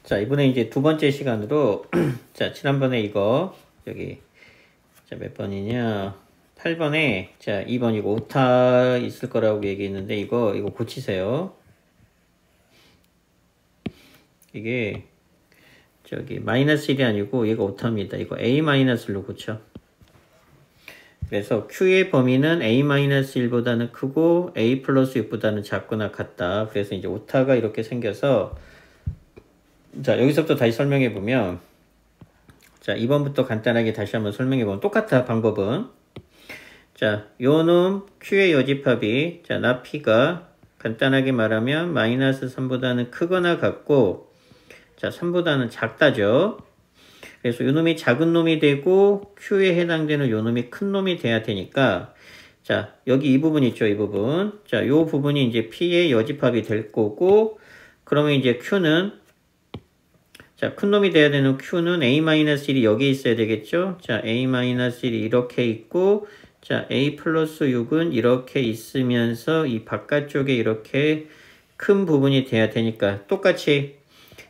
자, 이번에 이제 두 번째 시간으로, 자, 지난번에 이거, 여기, 자, 몇 번이냐. 8번에, 자, 2번 이거 오타 있을 거라고 얘기했는데, 이거 고치세요. 이게, 저기, 마이너스 1이 아니고, 얘가 오타입니다. 이거 A-로 고쳐. 그래서 Q의 범위는 A-1보다는 크고, A 플러스 6보다는 작거나 같다. 그래서 이제 오타가 이렇게 생겨서, 자, 여기서부터 다시 설명해 보면, 자, 2번부터 간단하게 다시 한번 설명해 보면 똑같아, 방법은. 자, 요 놈 Q의 여집합이, 자, 나 P가 간단하게 말하면 마이너스 3보다는 크거나 같고, 자, 3보다는 작다죠. 그래서 요 놈이 작은 놈이 되고, Q에 해당되는 요 놈이 큰 놈이 돼야 되니까, 자, 여기 이 부분 있죠, 이 부분. 자, 요 부분이 이제 P의 여집합이 될 거고, 그러면 이제 Q는, 자, 큰 놈이 돼야 되는 Q는 A-1이 여기 있어야 되겠죠? 자, A-1이 이렇게 있고, 자, A 플러스 6은 이렇게 있으면서 이 바깥쪽에 이렇게 큰 부분이 돼야 되니까 똑같이,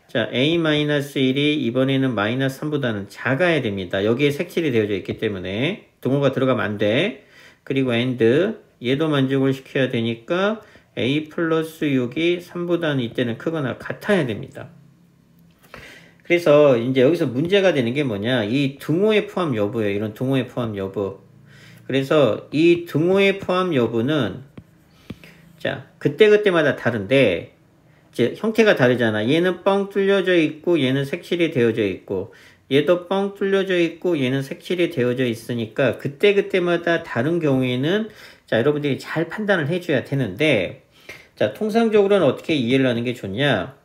자, A-1이 이번에는 마이너스 3보다는 작아야 됩니다. 여기에 색칠이 되어져 있기 때문에 등호가 들어가면 안 돼. 그리고 AND, 얘도 만족을 시켜야 되니까 A 플러스 6이 3보다는 이때는 크거나 같아야 됩니다. 그래서 이제 여기서 문제가 되는 게 뭐냐, 이 등호의 포함 여부예요. 이런 등호의 포함 여부. 그래서 이 등호의 포함 여부는, 자, 그때그때마다 다른데, 이제 형태가 다르잖아. 얘는 뻥 뚫려져 있고 얘는 색칠이 되어져 있고, 얘도 뻥 뚫려져 있고 얘는 색칠이 되어져 있으니까 그때그때마다 다른 경우에는, 자, 여러분들이 잘 판단을 해줘야 되는데, 자, 통상적으로는 어떻게 이해를 하는 게 좋냐.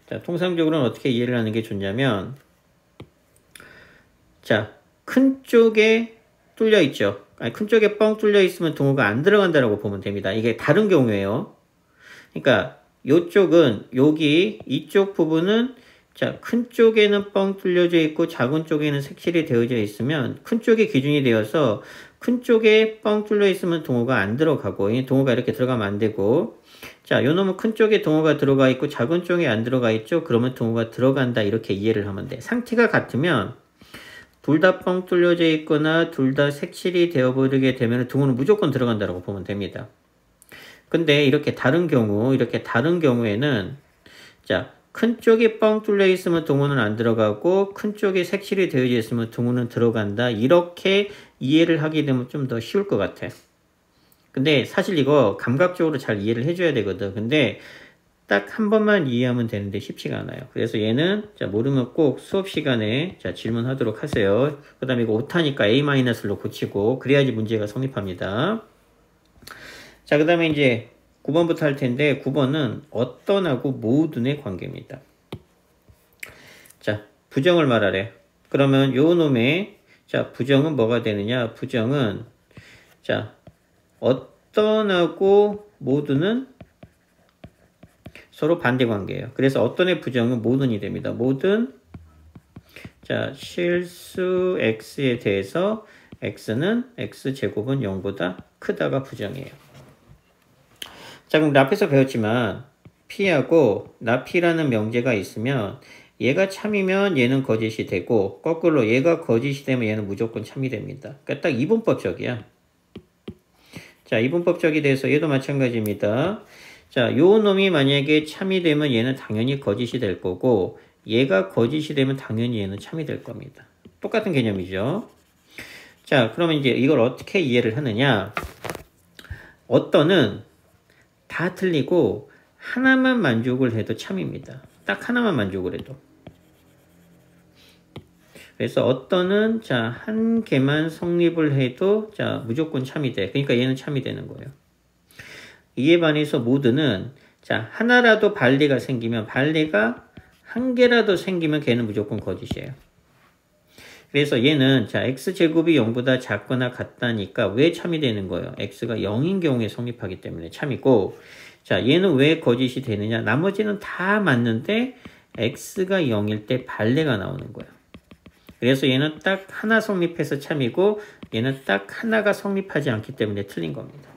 자, 통상적으로는 어떻게 이해를 하는 게 좋냐면, 자, 큰 쪽에 뚫려 있죠. 아니, 큰 쪽에 뻥 뚫려 있으면 등호가 안 들어간다라고 보면 됩니다. 이게 다른 경우예요. 그러니까 요쪽은, 여기 이쪽 부분은, 자, 큰 쪽에는 뻥 뚫려져 있고 작은 쪽에는 색칠이 되어져 있으면 큰 쪽이 기준이 되어서 큰 쪽에 뻥 뚫려 있으면 등호가 안 들어가고, 이 등호가 이렇게 들어가면 안 되고, 자, 요 놈은 큰 쪽에 등호가 들어가 있고 작은 쪽에 안 들어가 있죠. 그러면 등호가 들어간다, 이렇게 이해를 하면 돼. 상태가 같으면 둘 다 뻥 뚫려져 있거나 둘 다 색칠이 되어버리게 되면 등호는 무조건 들어간다고 보면 됩니다. 근데 이렇게 다른 경우에는, 자, 큰 쪽이 뻥 뚫려 있으면 등호는 안 들어가고 큰 쪽에 색칠이 되어져 있으면 등호는 들어간다, 이렇게 이해를 하게 되면 좀 더 쉬울 것 같아. 근데 사실 이거 감각적으로 잘 이해를 해줘야 되거든. 근데 딱 한 번만 이해하면 되는데 쉽지가 않아요. 그래서 얘는, 자, 모르면 꼭 수업 시간에, 자, 질문하도록 하세요. 그 다음에 이거 오타니까 A-로 고치고, 그래야지 문제가 성립합니다. 자, 그 다음에 이제 9번부터 할 텐데, 9번은 어떤하고 모든의 관계입니다. 자, 부정을 말하래. 그러면 요 놈의, 자, 부정은 뭐가 되느냐? 부정은, 자, 어떤하고 모든은 서로 반대 관계예요. 그래서 어떤의 부정은 모든이 됩니다. 모든, 자, 실수 x에 대해서 x는 x제곱은 0보다 크다가 부정이에요. 자, 그럼 앞에서 배웠지만 P하고 나 P라는 명제가 있으면 얘가 참이면 얘는 거짓이 되고, 거꾸로 얘가 거짓이 되면 얘는 무조건 참이 됩니다. 그러니까 딱 이분법적이야. 자, 이분법적이 돼서 얘도 마찬가지입니다. 자, 요 놈이 만약에 참이 되면 얘는 당연히 거짓이 될 거고, 얘가 거짓이 되면 당연히 얘는 참이 될 겁니다. 똑같은 개념이죠. 자, 그러면 이제 이걸 어떻게 이해를 하느냐. 어떤은 다 틀리고 하나만 만족을 해도 참입니다. 딱 하나만 만족을 해도. 그래서 어떤은, 자, 한 개만 성립을 해도, 자, 무조건 참이 돼. 그러니까 얘는 참이 되는 거예요. 이에 반해서 모든은, 자, 하나라도 반리가 생기면, 반리가 한 개라도 생기면 걔는 무조건 거짓이에요. 그래서 얘는, 자, x제곱이 0보다 작거나 같다니까 왜 참이 되는 거예요? x가 0인 경우에 성립하기 때문에 참이고, 자, 얘는 왜 거짓이 되느냐? 나머지는 다 맞는데 x가 0일 때 반리가 나오는 거예요. 그래서 얘는 딱 하나 성립해서 참이고, 얘는 딱 하나가 성립하지 않기 때문에 틀린 겁니다.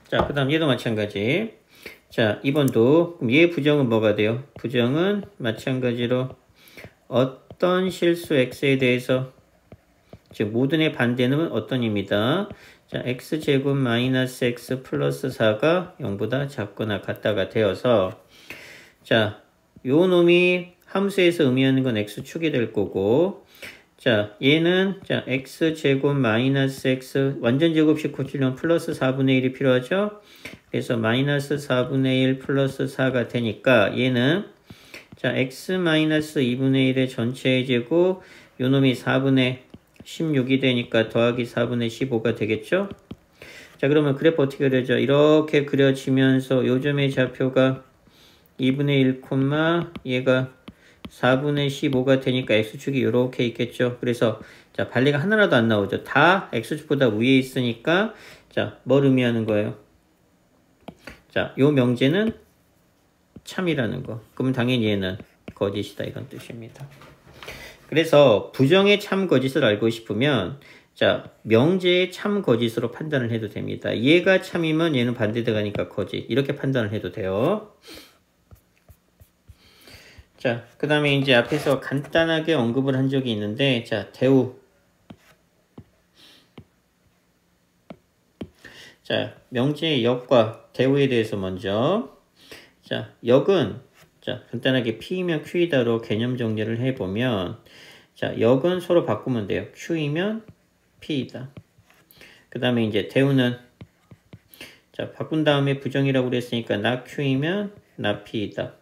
자, 그 다음 얘도 마찬가지. 자, 2번도 그럼 얘 부정은 뭐가 돼요? 부정은 마찬가지로 어떤 실수 x에 대해서, 즉 모든의 반대는 어떤입니다. 자, x제곱 마이너스 x 플러스 4가 0보다 작거나 같다가 되어서, 자, 요 놈이 함수에서 의미하는 건 x축이 될 거고, 자, 얘는 자 x제곱 마이너스 x 완전 제곱식 고치려면 플러스 4분의 1이 필요하죠. 그래서 마이너스 4분의 1 플러스 4가 되니까 얘는 자 x 마이너스 2분의 1의 전체의 제곱, 요 놈이 4분의 16이 되니까 더하기 4분의 15가 되겠죠. 자, 그러면 그래프 어떻게 그려져? 이렇게 그려지면서 요점의 좌표가 2분의 1, 얘가 4분의 15가 되니까 x축이 이렇게 있겠죠. 그래서 자, 발리가 하나라도 안 나오죠. 다 x축보다 위에 있으니까 자, 뭘 의미하는 거예요? 자, 요 명제는 참이라는 거. 그럼 당연히 얘는 거짓이다 이런 뜻입니다. 그래서 부정의 참 거짓을 알고 싶으면 자, 명제의 참 거짓으로 판단을 해도 됩니다. 얘가 참이면 얘는 반대되가니까 거짓. 이렇게 판단을 해도 돼요. 자, 그 다음에 이제 앞에서 간단하게 언급을 한 적이 있는데, 자, 대우. 자, 명제의 역과 대우에 대해서 먼저. 자, 역은, 자, 간단하게 P이면 Q이다로 개념 정리를 해보면, 자, 역은 서로 바꾸면 돼요. Q이면 P이다. 그 다음에 이제 대우는, 자, 바꾼 다음에 부정이라고 그랬으니까 나 Q이면 나 P이다.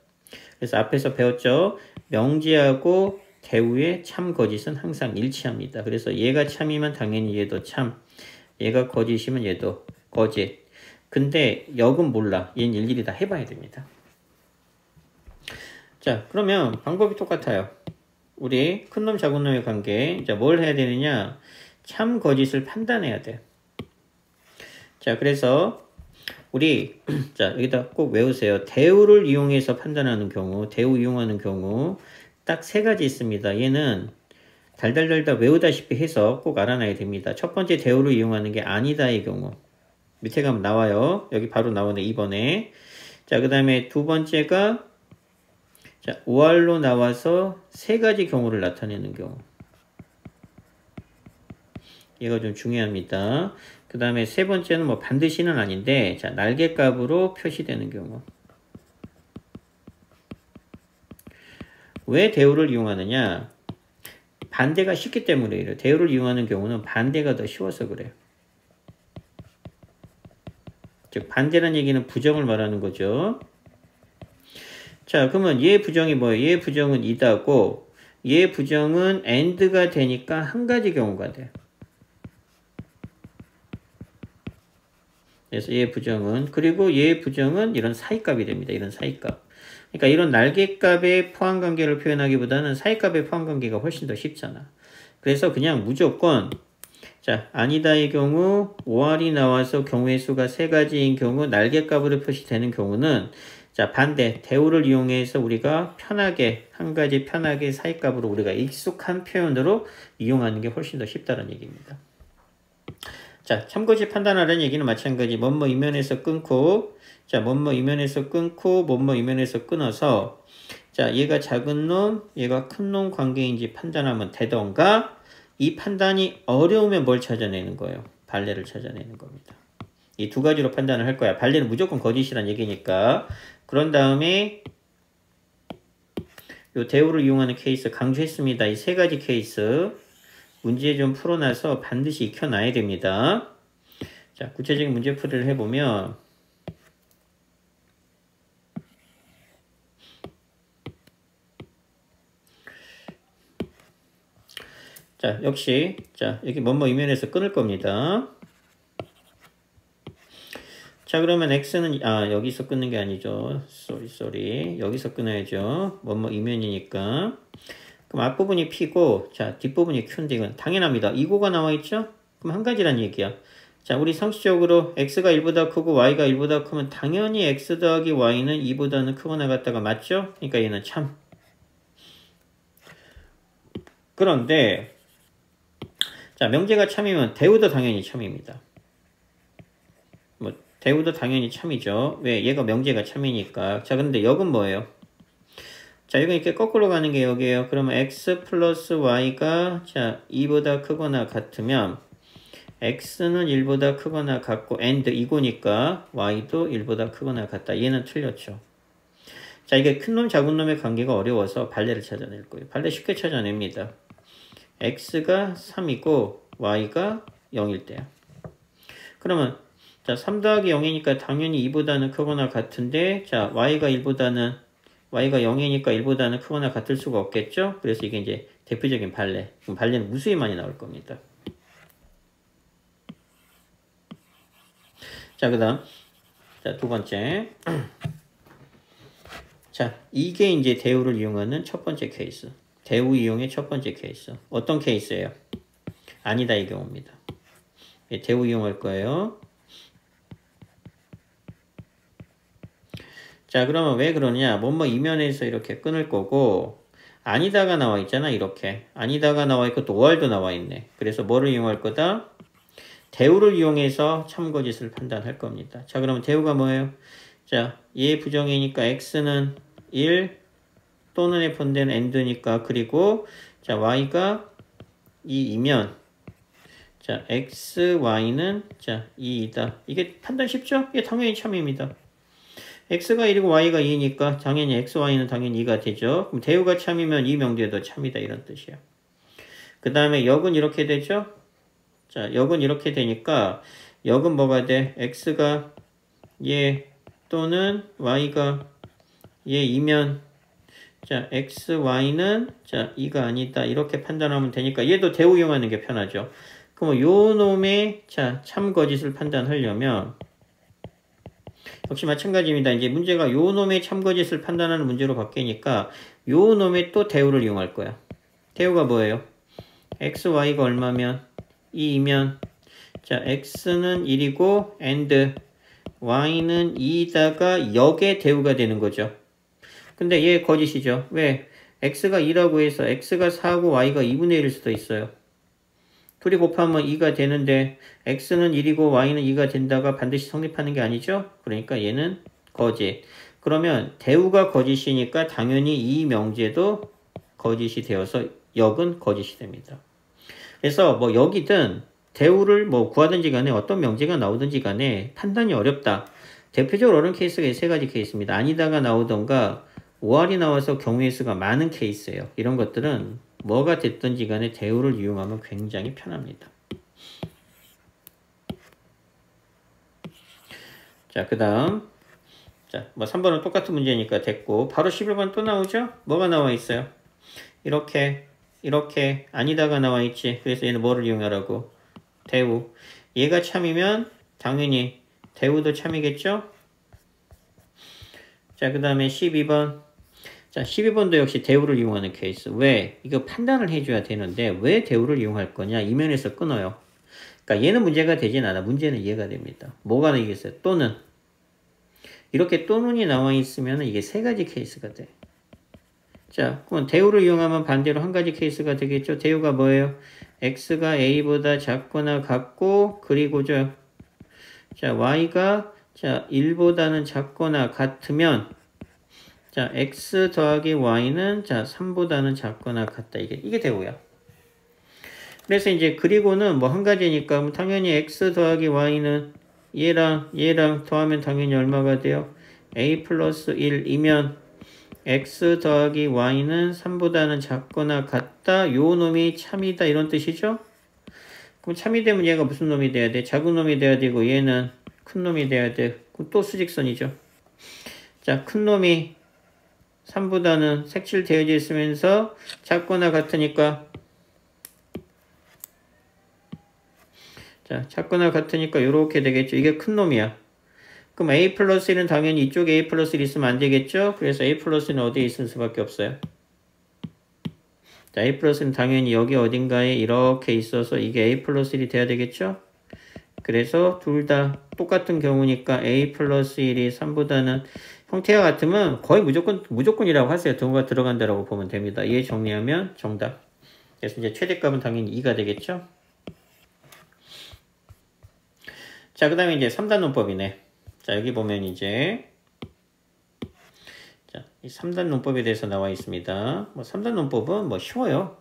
그래서 앞에서 배웠죠. 명제하고 대우의 참 거짓은 항상 일치합니다. 그래서 얘가 참이면 당연히 얘도 참, 얘가 거짓이면 얘도 거짓. 근데 역은 몰라. 얘는 일일이 다 해봐야 됩니다. 자, 그러면 방법이 똑같아요. 우리 큰놈 작은놈의 관계. 자, 뭘 해야 되느냐? 참 거짓을 판단해야 돼. 자, 그래서 우리 자, 여기다 꼭 외우세요. 대우를 이용해서 판단하는 경우, 대우 이용하는 경우 딱 세 가지 있습니다. 얘는 달달달달 외우다시피 해서 꼭 알아놔야 됩니다. 첫 번째 대우를 이용하는 게 아니다의 경우. 밑에 가면 나와요. 여기 바로 나오네, 2번에. 자, 그 다음에 두 번째가 자, 오알로 나와서 세 가지 경우를 나타내는 경우. 얘가 좀 중요합니다. 그 다음에 세 번째는 뭐 반드시는 아닌데, 자, 날개값으로 표시되는 경우. 왜 대우를 이용하느냐? 반대가 쉽기 때문에 이래요. 대우를 이용하는 경우는 반대가 더 쉬워서 그래요. 즉, 반대라는 얘기는 부정을 말하는 거죠. 자, 그러면 얘 부정이 뭐예요? 얘 부정은 이다고, 얘 부정은 and가 되니까 한 가지 경우가 돼요. 그래서 얘 부정은, 그리고 얘 부정은 이런 사이값이 됩니다. 이런 사이값. 그러니까 이런 날개값의 포함관계를 표현하기보다는 사이값의 포함관계가 훨씬 더 쉽잖아. 그래서 그냥 무조건 자, 아니다의 경우 5R이 나와서 경우의 수가 세 가지인 경우 날개값으로 표시되는 경우는 자, 반대 대우를 이용해서 우리가 편하게 한 가지 편하게 사이값으로 우리가 익숙한 표현으로 이용하는 게 훨씬 더 쉽다는 얘기입니다. 자, 참고지 판단하라는 얘기는 마찬가지. 뭐뭐 이면에서 끊고, 자, 뭐뭐 이면에서 끊고, 뭐뭐 이면에서 끊어서, 자, 얘가 작은 놈, 얘가 큰 놈 관계인지 판단하면 되던가, 이 판단이 어려우면 뭘 찾아내는 거예요? 발레를 찾아내는 겁니다. 이 두 가지로 판단을 할 거야. 발레는 무조건 거짓이란 얘기니까. 그런 다음에, 요 대우를 이용하는 케이스 강조했습니다. 이 세 가지 케이스. 문제 좀 풀어놔서 반드시 익혀놔야 됩니다. 자, 구체적인 문제풀이를 해보면 자, 역시 자, 여기 뭐뭐 이면에서 끊을 겁니다. 자, 그러면 x는 여기서 끊는 게 아니죠. 쏘리 여기서 끊어야죠. 뭐뭐 이면이니까. 그럼 앞부분이 p고 자, 뒷부분이 q인데 이건 당연합니다. 이고가 나와있죠? 그럼 한 가지란 얘기야. 자, 우리 상식적으로 x가 1보다 크고 y가 1보다 크면 당연히 x 더하기 y는 2보다는 크거나 같다가 맞죠? 그러니까 얘는 참. 그런데 자, 명제가 참이면 대우도 당연히 참입니다. 뭐 대우도 당연히 참이죠. 왜? 얘가 명제가 참이니까. 자, 근데 역은 뭐예요? 자, 이거 이렇게 거꾸로 가는 게 여기에요. 그러면 x 플러스 y가 자 2보다 크거나 같으면 x는 1보다 크거나 같고 and 이거니까 y도 1보다 크거나 같다. 얘는 틀렸죠. 자, 이게 큰 놈 작은 놈의 관계가 어려워서 발레를 찾아낼 거예요. 발레 쉽게 찾아냅니다. x가 3이고 y가 0일 때야. 그러면 자, 3 더하기 0이니까 당연히 2보다는 크거나 같은데 자, y가 0이니까 1보다는 크거나 같을 수가 없겠죠? 그래서 이게 이제 대표적인 발레. 그럼 발레는 무수히 많이 나올 겁니다. 자, 그 다음. 자, 두 번째. 자, 이게 이제 대우를 이용하는 첫 번째 케이스. 대우 이용의 첫 번째 케이스. 어떤 케이스예요? 아니다 이 경우입니다. 대우 이용할 거예요. 자, 그러면 왜 그러냐? 뭐뭐 이면에서 이렇게 끊을 거고 아니다가 나와 있잖아. 이렇게. 아니다가 나와 있고 또 오알도 나와 있네. 그래서 뭐를 이용할 거다? 대우를 이용해서 참거짓을 판단할 겁니다. 자, 그러면 대우가 뭐예요? 자, 얘 부정이니까 x는 1 또는 F는 and니까 그리고 자, y가 2이면 자, x, y는 자, 2이다. 이게 판단 쉽죠? 이게 당연히 참입니다. x가 1이고 y가 2니까 당연히 x, y는 당연히 2가 되죠. 그럼 대우가 참이면 이 명제도 참이다 이런 뜻이야. 그 다음에 역은 이렇게 되죠. 자, 역은 이렇게 되니까 역은 뭐가 돼? x가 얘 또는 y가 얘이면 자, x, y는 자, 2가 아니다. 이렇게 판단하면 되니까 얘도 대우 이용하는 게 편하죠. 그럼 요 놈의 자, 참거짓을 판단하려면 역시 마찬가지입니다. 이제 문제가 요 놈의 참거짓을 판단하는 문제로 바뀌니까 요 놈의 또 대우를 이용할 거야. 대우가 뭐예요? x, y가 얼마면 2이면 자, x는 1이고 and y는 2다가 역의 대우가 되는 거죠. 근데 얘 거짓이죠. 왜? x가 2라고 해서 x가 4고 y가 2분의 1일 수도 있어요. 둘이 곱하면 2가 되는데 x는 1이고 y는 2가 된다가 반드시 성립하는 게 아니죠. 그러니까 얘는 거짓. 그러면 대우가 거짓이니까 당연히 이 명제도 거짓이 되어서 역은 거짓이 됩니다. 그래서 뭐 역이든 대우를 뭐 구하든지 간에 어떤 명제가 나오든지 간에 판단이 어렵다. 대표적으로 어려운 케이스가 세 가지 케이스입니다. 아니다가 나오던가 오알이 나와서 경우의 수가 많은 케이스예요. 이런 것들은 뭐가 됐든지 간에 대우를 이용하면 굉장히 편합니다. 자, 그 다음 자, 뭐 3번은 똑같은 문제니까 됐고 바로 11번 또 나오죠? 뭐가 나와 있어요? 이렇게 아니다가 나와 있지. 그래서 얘는 뭐를 이용하라고? 대우. 얘가 참이면 당연히 대우도 참이겠죠? 자, 그 다음에 12번. 자, 12번도 역시 대우를 이용하는 케이스. 왜? 이거 판단을 해줘야 되는데 왜 대우를 이용할 거냐? 이면에서 끊어요. 그러니까 얘는 문제가 되진 않아. 문제는 이해가 됩니다. 뭐가 되겠어요? 또는. 이렇게 또는이 나와 있으면 이게 세 가지 케이스가 돼. 자, 그럼 대우를 이용하면 반대로 한 가지 케이스가 되겠죠. 대우가 뭐예요? x가 a보다 작거나 같고 그리고 자, y가 자 1보다는 작거나 같으면 자, x 더하기 y는 자 3보다는 작거나 같다. 이게 대우야. 그래서 이제 그리고는 뭐 한 가지니까 뭐 당연히 x 더하기 y는 얘랑 더하면 당연히 얼마가 돼요? a 플러스 1이면 x 더하기 y는 3보다는 작거나 같다. 요 놈이 참이다. 이런 뜻이죠? 그럼 참이 되면 얘가 무슨 놈이 돼야 돼? 작은 놈이 돼야 되고 얘는 큰 놈이 돼야 돼. 그럼 또 수직선이죠. 자, 큰 놈이 3보다는 색칠되어져 있으면서 작거나 같으니까 자, 작거나 같으니까 이렇게 되겠죠. 이게 큰 놈이야. 그럼 a 플러스 1은 당연히 이쪽에 a 플러스 1 있으면 안 되겠죠? 그래서 a 플러스 1은 어디에 있을 수밖에 없어요? 자, a 플러스 1은 당연히 여기 어딘가에 이렇게 있어서 이게 a 플러스 1이 돼야 되겠죠? 그래서 둘 다 똑같은 경우니까 a 플러스 1이 3보다는 형태가 같으면 거의 무조건이라고 하세요. 등호가 들어간다라고 보면 됩니다. 얘 정리하면 정답. 그래서 이제 최대값은 당연히 2가 되겠죠? 자, 그 다음에 이제 3단 논법이네. 자, 여기 보면 이제 자, 이 3단 논법에 대해서 나와 있습니다. 뭐 3단 논법은 뭐 쉬워요.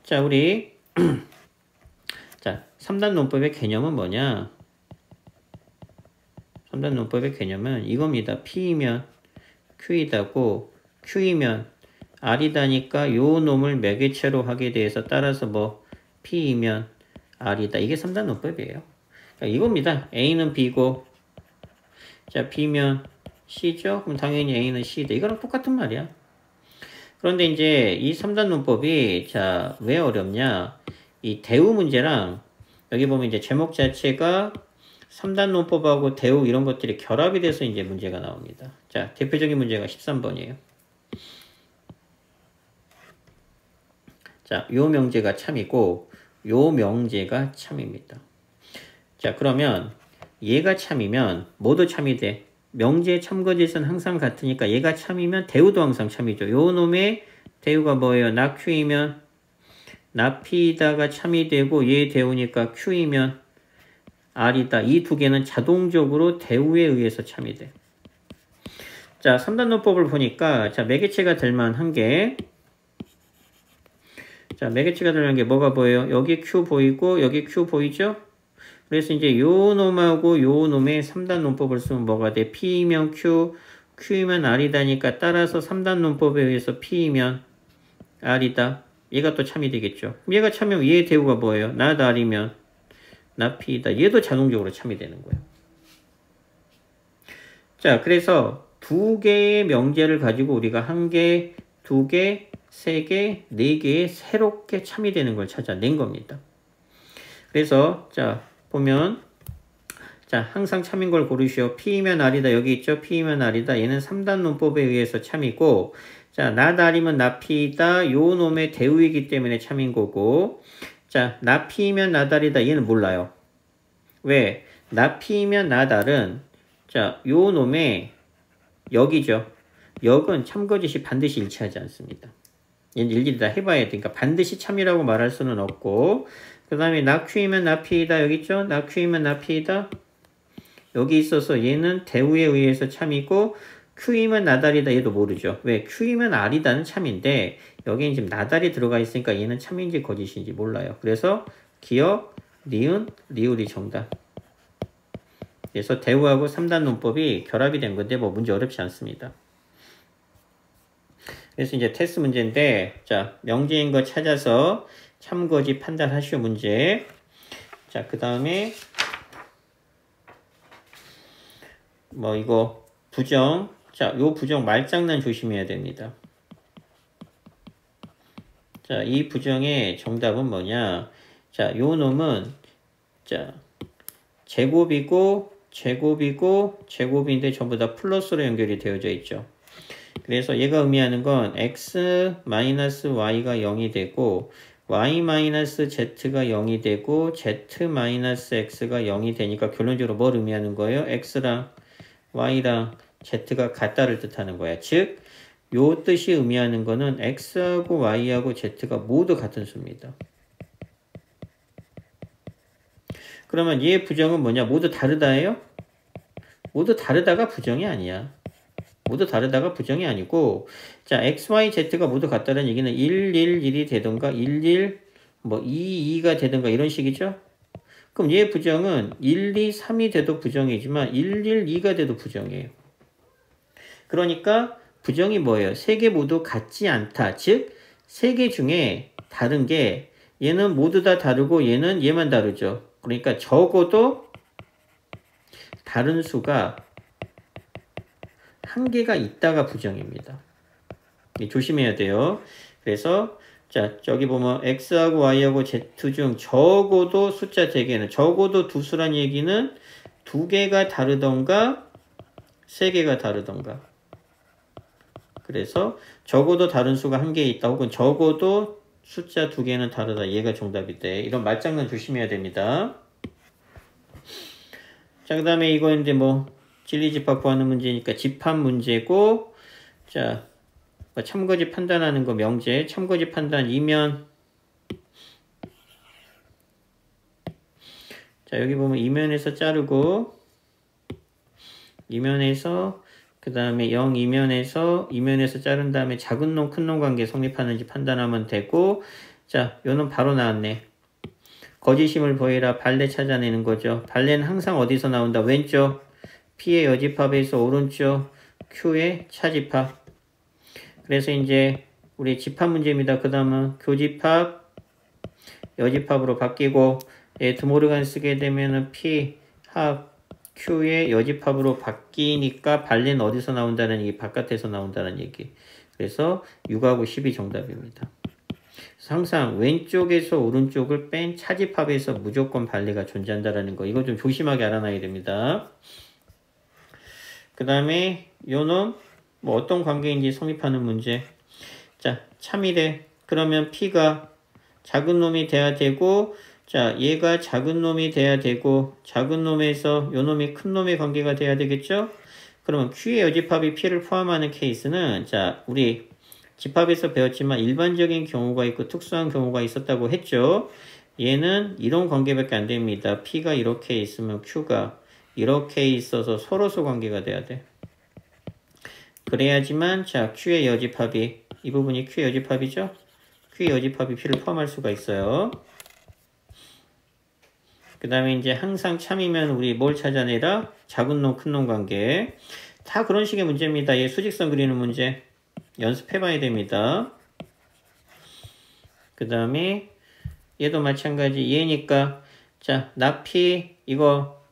자, 우리 자, 3단 논법의 개념은 뭐냐? 3단 논법의 개념은 이겁니다. P이면 Q이다고 Q이면 R이다니까 요 놈을 매개체로 하게 돼서 따라서 뭐 P이면 R이다. 이게 3단 논법이에요. 그러니까 이겁니다. A는 B고 자 B면 C죠? 그럼 당연히 A는 C다. 이거랑 똑같은 말이야. 그런데 이제 이 3단 논법이 자 왜 어렵냐? 이 대우 문제랑 여기 보면 이제 제목 자체가 3단 논법하고 대우 이런 것들이 결합이 돼서 이제 문제가 나옵니다. 자, 대표적인 문제가 13번이에요. 자, 요 명제가 참이고 요 명제가 참입니다. 자, 그러면 얘가 참이면 뭐도 참이 돼? 명제의 참거짓은 항상 같으니까 얘가 참이면 대우도 항상 참이죠. 요 놈의 대우가 뭐예요? 나 Q이면 나 P다가 참이 되고 얘 대우니까 Q이면 R이다. 이 두 개는 자동적으로 대우에 의해서 참이 돼. 자, 3단 논법을 보니까 자, 매개체가 될 만한 게 자, 매개체가 될 만한 게 뭐가 보여요? 여기 Q 보이고 여기 Q 보이죠? 그래서 이제 요 놈하고 요 놈의 3단 논법을 쓰면 뭐가 돼? P이면 Q, Q이면 R이다니까 따라서 3단 논법에 의해서 P이면 R이다. 얘가 또 참이 되겠죠. 얘가 참이면 얘의 대우가 뭐예요? 나 R이면 나 P이다. 얘도 자동적으로 참이 되는 거예요. 자, 그래서 두 개의 명제를 가지고 우리가 한 개, 두 개, 세 개, 네 개의 새롭게 참이 되는 걸 찾아낸 겁니다. 그래서 자, 보면 자, 항상 참인 걸 고르시오. P이면 R이다. 여기 있죠? P이면 R이다. 얘는 3단 논법에 의해서 참이고 자, 나 R이면 나 P이다. 요 놈의 대우이기 때문에 참인 거고 자, 나 P이면 나 R이다. 얘는 몰라요. 왜? 나 P이면 나 R은 자, 요 놈의 역이죠. 역은 참거짓이 반드시 일치하지 않습니다. 얘는 일일이 다 해봐야 되니까 반드시 참이라고 말할 수는 없고 그 다음에 나 Q이면 나 P이다. 여기 있죠? 나 Q이면 나 P이다. 여기 있어서 얘는 대우에 의해서 참이고 Q이면 나달이다. 얘도 모르죠. 왜? Q이면 R이다는 참인데 여기는 지금 나달이 들어가 있으니까 얘는 참인지 거짓인지 몰라요. 그래서 기억, 니은, 리을이 정답. 그래서 대우하고 3단 논법이 결합이 된 건데 뭐 문제 어렵지 않습니다. 그래서 이제 테스트 문제인데 자, 명제인 거 찾아서 참거짓 판단하시오 문제. 자, 그 다음에 뭐 이거 부정. 자, 요 부정 말장난 조심해야 됩니다. 자, 이 부정의 정답은 뭐냐? 자, 요 놈은 자, 제곱이고 제곱인데 전부 다 플러스로 연결이 되어져 있죠. 그래서 얘가 의미하는 건 x-y가 0이 되고 y-z가 0이 되고 z-x가 0이 되니까 결론적으로 뭘 의미하는 거예요? x랑 y랑 z가 같다를 뜻하는 거야. 즉, 요 뜻이 의미하는 거는 x하고 y하고 z가 모두 같은 수입니다. 그러면 얘의 부정은 뭐냐? 모두 다르다예요? 모두 다르다가 부정이 아니야. 모두 다르다가 부정이 아니고 자, x, y, z가 모두 같다는 얘기는 1, 1, 1이 되던가 1, 1, 뭐 2, 2가 되던가 이런 식이죠? 그럼 얘의 부정은 1, 2, 3이 돼도 부정이지만 1, 1, 2가 돼도 부정이에요. 그러니까 부정이 뭐예요? 세 개 모두 같지 않다. 즉, 세 개 중에 다른 게 얘는 모두 다 다르고 얘는 얘만 다르죠. 그러니까 적어도 다른 수가 한 개가 있다가 부정입니다. 조심해야 돼요. 그래서 자, 저기 보면 x하고 y하고 z 중 적어도 숫자 대개는 적어도 두 수란 얘기는 두 개가 다르던가 세 개가 다르던가. 그래서 적어도 다른 수가 한 개 있다 혹은 적어도 숫자 두 개는 다르다. 얘가 정답이 돼. 이런 말장난 조심해야 됩니다. 자, 그 다음에 이거 이제 뭐 진리집합 구하는 문제니까 집합 문제고 자, 참거짓 판단하는 거 명제. 참거짓 판단 이면 자, 여기 보면 이면에서 자르고 이면에서 그 다음에 0 이면에서 자른 다음에 작은 놈 큰 놈 관계 성립하는지 판단하면 되고, 자, 요는 바로 나왔네. 거짓임을 보이라 발레 찾아내는 거죠. 발레는 항상 어디서 나온다? 왼쪽 P의 여집합에서 오른쪽 Q의 차집합. 그래서 이제 우리 집합 문제입니다. 그 다음은 교집합 여집합으로 바뀌고, 드모르간 쓰게 되면은 P 합 Q의 여집합으로 바뀌니까 발레는 어디서 나온다는 얘기? 바깥에서 나온다는 얘기. 그래서 6하고 10이 정답입니다. 항상 왼쪽에서 오른쪽을 뺀 차집합에서 무조건 발레가 존재한다는 거. 이거 좀 조심하게 알아놔야 됩니다. 그 다음에 요놈 뭐 어떤 관계인지 성립하는 문제. 자, 참이래. 그러면 P가 작은 놈이 돼야 되고, 자, 얘가 작은 놈이 돼야 되고, 작은 놈에서 요 놈이 큰 놈의 관계가 돼야 되겠죠? 그러면 Q의 여집합이 P를 포함하는 케이스는, 자, 우리 집합에서 배웠지만 일반적인 경우가 있고 특수한 경우가 있었다고 했죠. 얘는 이런 관계밖에 안 됩니다. P가 이렇게 있으면 Q가 이렇게 있어서 서로소 관계가 돼야 돼. 그래야지만, 자, Q의 여집합이, 이 부분이 Q의 여집합이죠? Q의 여집합이 P를 포함할 수가 있어요. 그 다음에 이제 항상 참이면 우리 뭘 찾아내라? 작은 놈, 큰 놈 관계. 다 그런 식의 문제입니다. 얘 수직선 그리는 문제. 연습해봐야 됩니다. 그 다음에 얘도 마찬가지. 얘니까, 자, 나피, 이거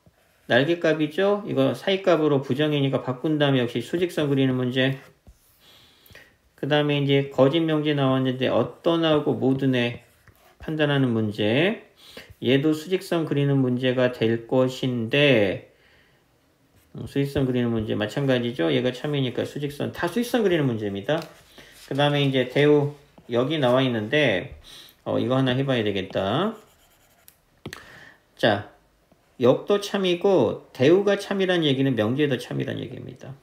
날개값이죠? 이거 사이값으로 부정이니까 바꾼 다음에 역시 수직선 그리는 문제. 그 다음에 이제 거짓 명제 나왔는데 어떤하고 모든에 판단하는 문제. 얘도 수직선 그리는 문제가 될 것인데, 수직선 그리는 문제 마찬가지죠. 얘가 참이니까 수직선, 다 수직선 그리는 문제입니다. 그 다음에 이제 대우 여기 나와 있는데 이거 하나 해봐야 되겠다. 자, 역도 참이고 대우가 참이란 얘기는 명제도 참이란 얘기입니다.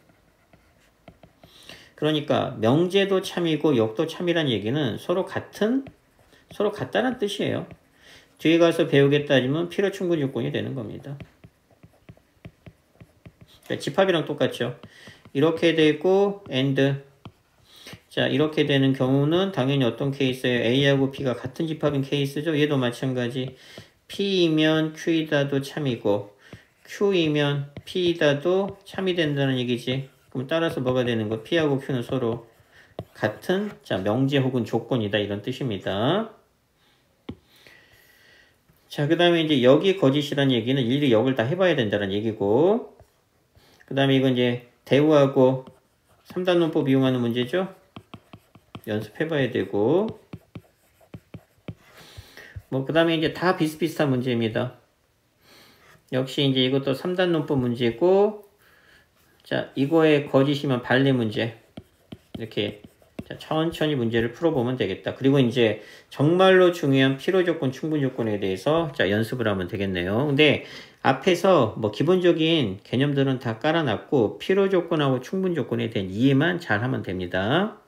그러니까 명제도 참이고 역도 참이란 얘기는 서로 같다는 뜻이에요. 뒤에 가서 배우겠다 하면 필요 충분 요건이 되는 겁니다. 집합이랑 똑같죠. 이렇게 되고 and. 자, 이렇게 되는 경우는 당연히 어떤 케이스예요? A하고 B가 같은 집합인 케이스죠. 얘도 마찬가지. P이면 Q이다도 참이고 Q이면 P이다도 참이 된다는 얘기지. 그럼 따라서 뭐가 되는 거? P하고 Q는 서로 같은, 자, 명제 혹은 조건이다, 이런 뜻입니다. 자, 그 다음에 이제 여기 거짓이라는 얘기는 일일이 역을 다 해봐야 된다는 얘기고, 그 다음에 이건 이제 대우하고 3단 논법 이용하는 문제죠. 연습해봐야 되고, 뭐 그 다음에 이제 다 비슷비슷한 문제입니다. 역시 이제 이것도 3단 논법 문제고, 자, 이거의 거짓이면 발레 문제. 이렇게 자, 천천히 문제를 풀어보면 되겠다. 그리고 이제 정말로 중요한 필요 조건, 충분 조건에 대해서 자, 연습을 하면 되겠네요. 근데 앞에서 뭐 기본적인 개념들은 다 깔아놨고 필요 조건하고 충분 조건에 대한 이해만 잘 하면 됩니다.